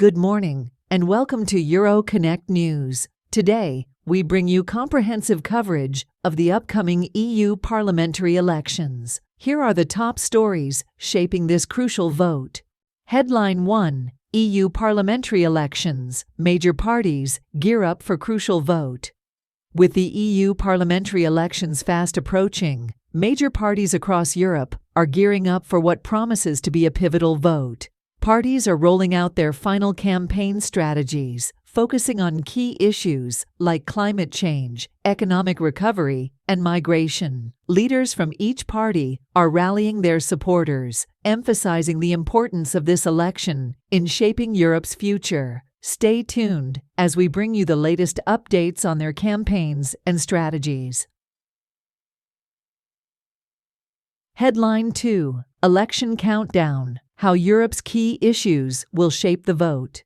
Good morning, and welcome to EuroConnect News. Today, we bring you comprehensive coverage of the upcoming EU parliamentary elections. Here are the top stories shaping this crucial vote. Headline 1. EU parliamentary elections. Major parties gear up for crucial vote. With the EU parliamentary elections fast approaching, major parties across Europe are gearing up for what promises to be a pivotal vote. Parties are rolling out their final campaign strategies, focusing on key issues like climate change, economic recovery, and migration. Leaders from each party are rallying their supporters, emphasizing the importance of this election in shaping Europe's future. Stay tuned as we bring you the latest updates on their campaigns and strategies. Headline 2. Election Countdown. How Europe's key issues will shape the vote.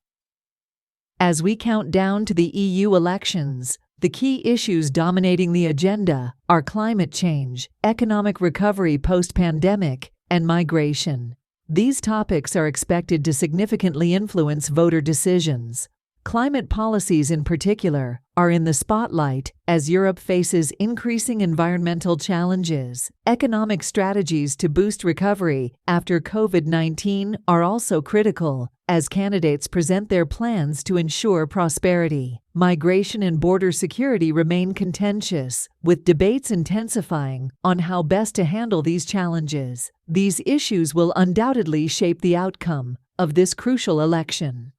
As we count down to the EU elections, the key issues dominating the agenda are climate change, economic recovery post-pandemic, and migration. These topics are expected to significantly influence voter decisions. Climate policies in particular are in the spotlight as Europe faces increasing environmental challenges. Economic strategies to boost recovery after COVID-19 are also critical as candidates present their plans to ensure prosperity. Migration and border security remain contentious, with debates intensifying on how best to handle these challenges. These issues will undoubtedly shape the outcome of this crucial election.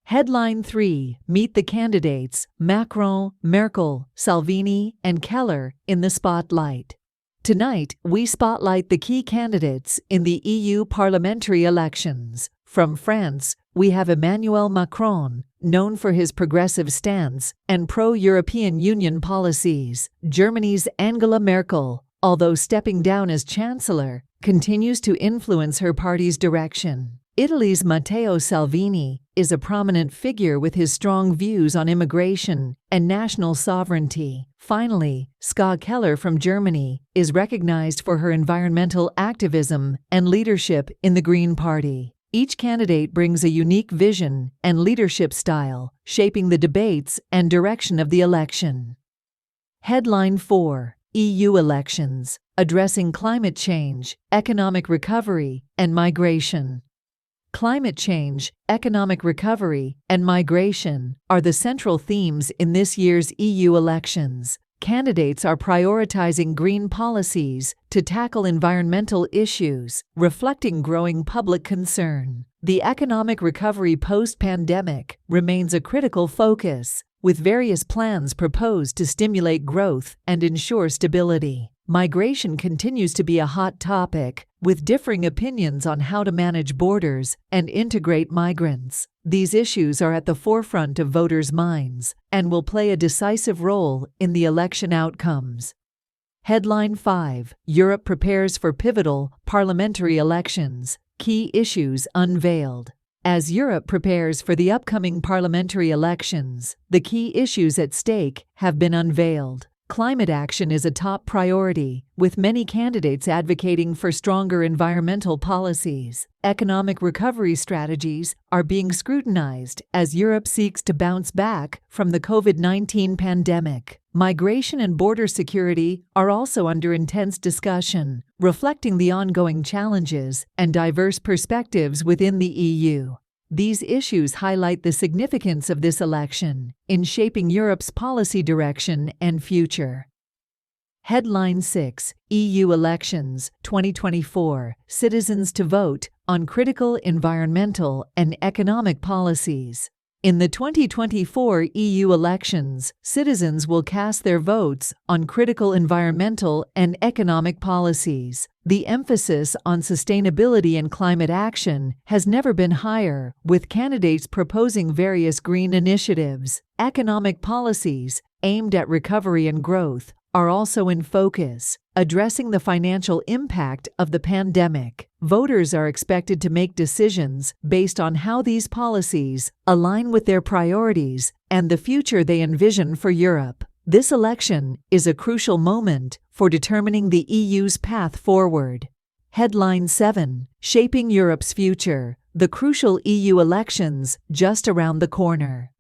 Headline 3. Meet the candidates Macron, Merkel, Salvini, and Keller in the spotlight. Tonight, we spotlight the key candidates in the EU parliamentary elections. From France, we have Emmanuel Macron, known for his progressive stance and pro-European Union policies. Germany's Angela Merkel, although stepping down as chancellor, continues to influence her party's direction. Italy's Matteo Salvini is a prominent figure with his strong views on immigration and national sovereignty. Finally, Ska Keller from Germany is recognized for her environmental activism and leadership in the Green Party. Each candidate brings a unique vision and leadership style, shaping the debates and direction of the election. Headline 4. EU elections. Addressing climate change, economic recovery, and migration. Climate change, economic recovery, and migration are the central themes in this year's EU elections. Candidates are prioritizing green policies to tackle environmental issues, reflecting growing public concern. The economic recovery post-pandemic remains a critical focus, with various plans proposed to stimulate growth and ensure stability. Migration continues to be a hot topic, with differing opinions on how to manage borders and integrate migrants. These issues are at the forefront of voters' minds and will play a decisive role in the election outcomes. Headline 5. Europe prepares for pivotal parliamentary elections. Key issues unveiled. As Europe prepares for the upcoming parliamentary elections, the key issues at stake have been unveiled. Climate action is a top priority, with many candidates advocating for stronger environmental policies. Economic recovery strategies are being scrutinized as Europe seeks to bounce back from the COVID-19 pandemic. Migration and border security are also under intense discussion, reflecting the ongoing challenges and diverse perspectives within the EU. These issues highlight the significance of this election in shaping Europe's policy direction and future. Headline 6. EU Elections 2024. Citizens to vote on critical environmental and economic policies. In the 2024 EU elections, citizens will cast their votes on critical environmental and economic policies. The emphasis on sustainability and climate action has never been higher, with candidates proposing various green initiatives. Economic policies aimed at recovery and growth are also in focus, addressing the financial impact of the pandemic. Voters are expected to make decisions based on how these policies align with their priorities and the future they envision for Europe. This election is a crucial moment for determining the EU's path forward. Headline 7. Shaping Europe's Future. The crucial EU elections just around the corner.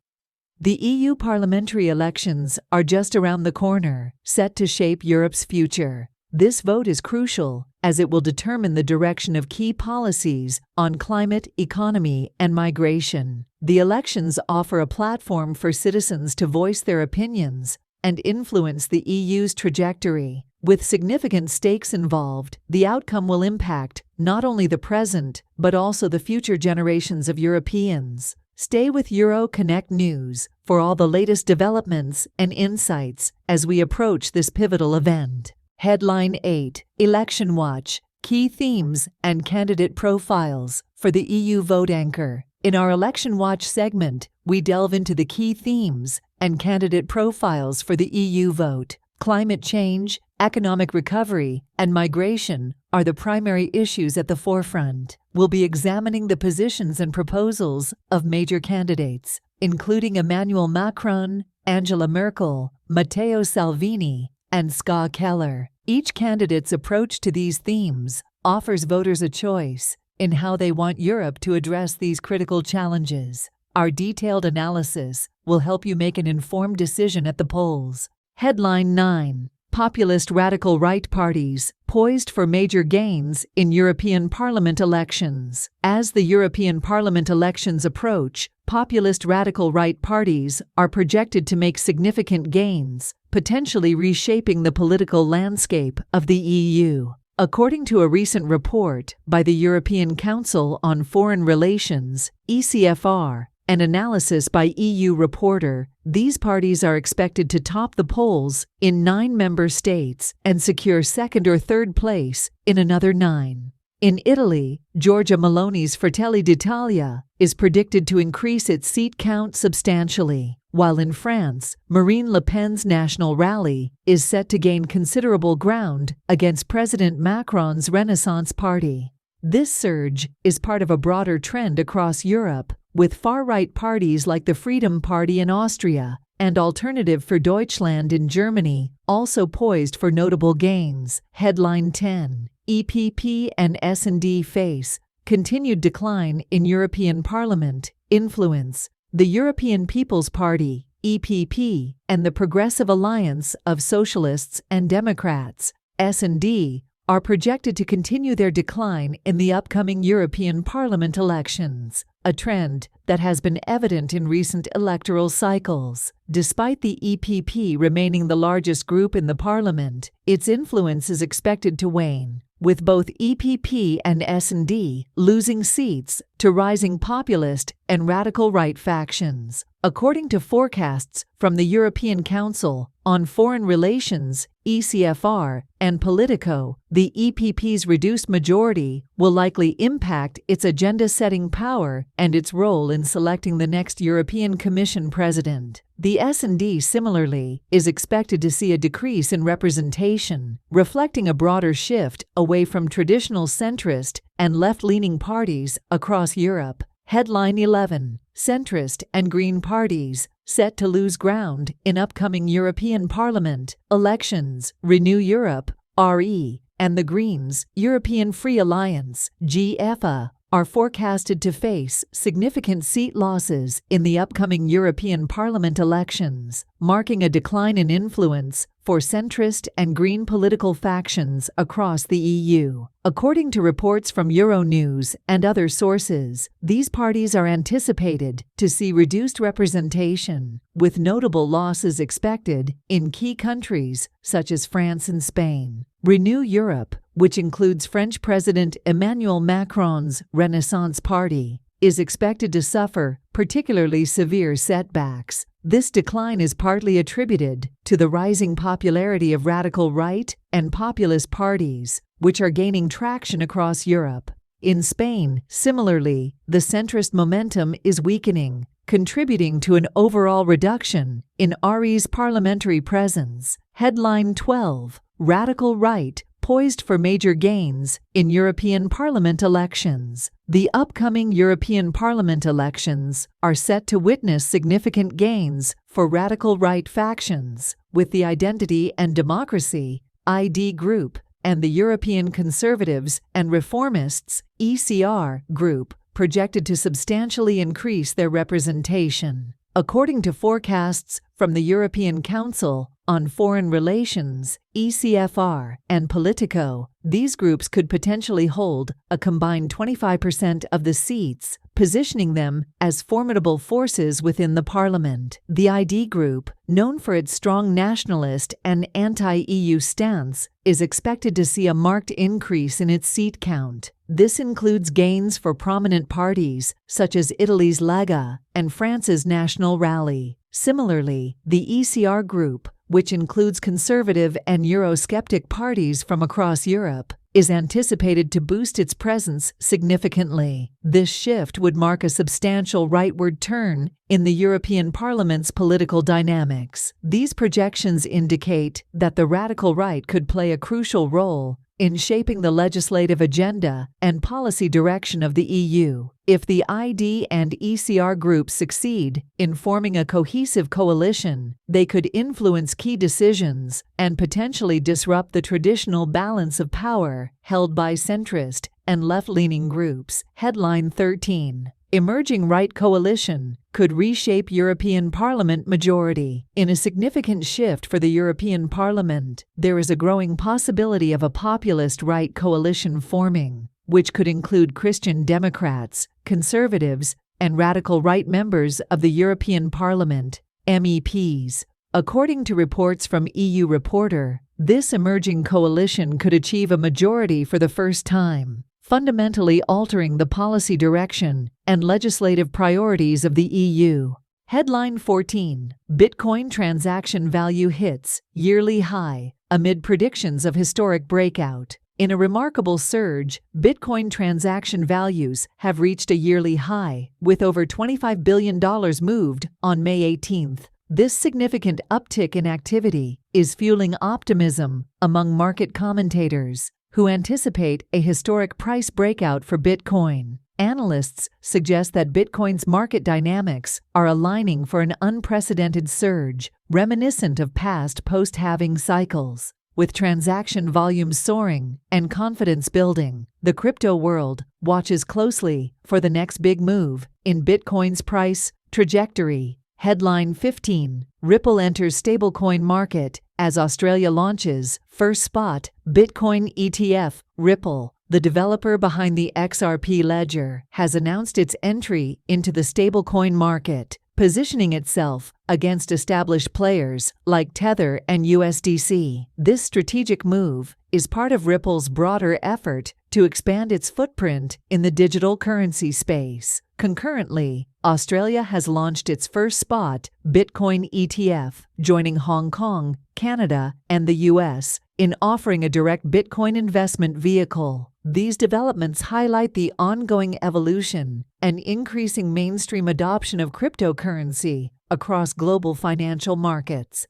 The EU parliamentary elections are just around the corner, set to shape Europe's future. This vote is crucial, as it will determine the direction of key policies on climate, economy, and migration. The elections offer a platform for citizens to voice their opinions and influence the EU's trajectory. With significant stakes involved, the outcome will impact not only the present, but also the future generations of Europeans. Stay with EuroConnect News for all the latest developments and insights as we approach this pivotal event. Headline 8. Election Watch. Key themes and candidate profiles for the EU vote anchor. In our Election Watch segment, we delve into the key themes and candidate profiles for the EU vote. Climate change, economic recovery, and migration are the primary issues at the forefront. We'll be examining the positions and proposals of major candidates, including Emmanuel Macron, Angela Merkel, Matteo Salvini, and Ska Keller. Each candidate's approach to these themes offers voters a choice in how they want Europe to address these critical challenges. Our detailed analysis will help you make an informed decision at the polls. Headline 9. Populist radical right parties poised for major gains in European Parliament elections. As the European Parliament elections approach, populist radical right parties are projected to make significant gains, potentially reshaping the political landscape of the EU. According to a recent report by the European Council on Foreign Relations, ECFR, an analysis by EU Reporter, these parties are expected to top the polls in 9 member states and secure second or third place in another 9. In Italy, Giorgia Meloni's Fratelli d'Italia is predicted to increase its seat count substantially, while in France, Marine Le Pen's National Rally is set to gain considerable ground against President Macron's Renaissance Party. This surge is part of a broader trend across Europe, with far-right parties like the Freedom Party in Austria and Alternative for Deutschland in Germany also poised for notable gains. Headline 10. EPP and S&D face continued decline in European Parliament influence. The European People's Party, EPP, and the Progressive Alliance of Socialists and Democrats, S&D, are projected to continue their decline in the upcoming European Parliament elections, a trend that has been evident in recent electoral cycles. Despite the EPP remaining the largest group in the Parliament, its influence is expected to wane, with both EPP and S&D losing seats to rising populist and radical right factions. According to forecasts from the European Council on Foreign Relations, ECFR, and Politico, the EPP's reduced majority will likely impact its agenda-setting power and its role in selecting the next European Commission president. The S&D, similarly, is expected to see a decrease in representation, reflecting a broader shift away from traditional centrist and left-leaning parties across Europe. Headline 11. Centrist and Green parties set to lose ground in upcoming European Parliament elections. Renew Europe, RE, and the Greens, European Free Alliance, GFA, are forecasted to face significant seat losses in the upcoming European Parliament elections, marking a decline in influence for centrist and green political factions across the EU. According to reports from Euronews and other sources, these parties are anticipated to see reduced representation, with notable losses expected in key countries such as France and Spain. Renew Europe, which includes French President Emmanuel Macron's Renaissance Party, is expected to suffer particularly severe setbacks. This decline is partly attributed to the rising popularity of radical right and populist parties, which are gaining traction across Europe. In Spain, similarly, the centrist momentum is weakening, contributing to an overall reduction in RE's parliamentary presence. Headline 12. Radical right poised for major gains in European Parliament elections. The upcoming European Parliament elections are set to witness significant gains for radical right factions, with the Identity and Democracy (ID) group and the European Conservatives and Reformists (ECR) group, projected to substantially increase their representation. According to forecasts from the European Council on Foreign Relations (ECFR) and Politico, these groups could potentially hold a combined 25% of the seats, positioning them as formidable forces within the parliament. The ID group, known for its strong nationalist and anti-EU stance, is expected to see a marked increase in its seat count. This includes gains for prominent parties such as Italy's Lega and France's National Rally. Similarly, the ECR group, which includes conservative and Eurosceptic parties from across Europe, is anticipated to boost its presence significantly. This shift would mark a substantial rightward turn in the European Parliament's political dynamics. These projections indicate that the radical right could play a crucial role in shaping the legislative agenda and policy direction of the EU. If the ID and ECR groups succeed in forming a cohesive coalition, they could influence key decisions and potentially disrupt the traditional balance of power held by centrist and left-leaning groups. Headline 13. Emerging right coalition could reshape European Parliament majority. In a significant shift for the European Parliament, there is a growing possibility of a populist right coalition forming, which could include Christian Democrats, conservatives, and radical right members of the European Parliament, MEPs. According to reports from EU Reporter, this emerging coalition could achieve a majority for the first time, fundamentally altering the policy direction and legislative priorities of the EU. Headline 14. Bitcoin transaction value hits yearly high amid predictions of historic breakout. In a remarkable surge, Bitcoin transaction values have reached a yearly high, with over $25 billion moved on May 18th. This significant uptick in activity is fueling optimism among market commentators, who anticipate a historic price breakout for Bitcoin. Analysts suggest that Bitcoin's market dynamics are aligning for an unprecedented surge, reminiscent of past post-halving cycles. With transaction volumes soaring and confidence building, the crypto world watches closely for the next big move in Bitcoin's price trajectory. Headline 15. Ripple enters stablecoin market as Australia launches first spot Bitcoin ETF. Ripple, the developer behind the XRP ledger, has announced its entry into the stablecoin market, positioning itself against established players like Tether and USDC. This strategic move is part of Ripple's broader effort to expand its footprint in the digital currency space. Concurrently, Australia has launched its first spot Bitcoin ETF, joining Hong Kong, Canada, and the US in offering a direct Bitcoin investment vehicle. These developments highlight the ongoing evolution and increasing mainstream adoption of cryptocurrency across global financial markets.